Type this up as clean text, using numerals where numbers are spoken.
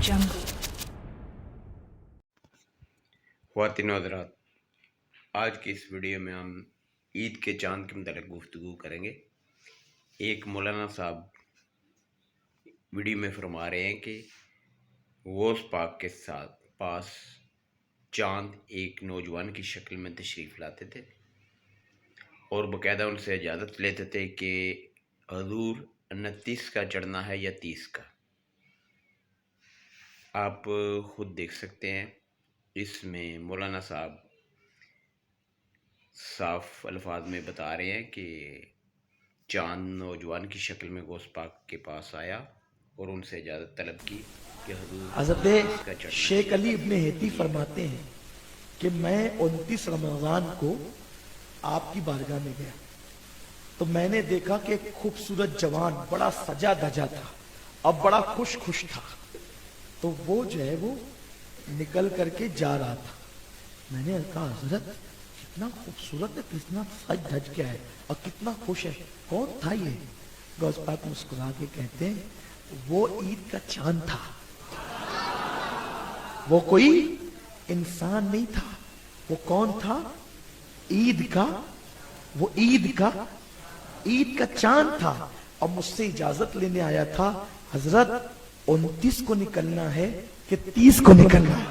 jungle. ख्वातीन हज़रात, आज की इस वीडियो में हम ईद के चांद के मुतालिक गुफ्तगू करेंगे। एक मौलाना साहब वीडियो में फरमा रहे हैं कि गौस पाक के साथ पास चांद एक नौजवान की शक्ल में तशरीफ़ लाते थे और बाकायदा उनसे इजाज़त लेते थे कि हजूर 29 का चढ़ना है या 30 का। आप ख़ुद देख सकते हैं, इसमें मौलाना साहब साफ अल्फाज में बता रहे हैं कि चांद नौजवान की शक्ल में गौस पाक के पास आया और उनसे इजाज़त तलब की कि हज़रत शेख अली इब्न हेती फरमाते हैं कि मैं 29 रमज़ान को आपकी बारगाह में गया तो मैंने देखा कि एक खूबसूरत जवान बड़ा सजा धजा था और बड़ा खुश था। तो वो जो है वो निकल करके जा रहा था। मैंने कहा हज़रत कितना खूबसूरत है, कितना सज धज के है और कितना खुश है, कौन था ये? गौस पाक मुस्कुरा के कहते हैं वो ईद का चांद था, वो कोई इंसान नहीं था। वो कौन था? वो ईद का चांद था और मुझसे इजाजत लेने आया था, हजरत 29 को निकलना है कि 30 को निकलना है।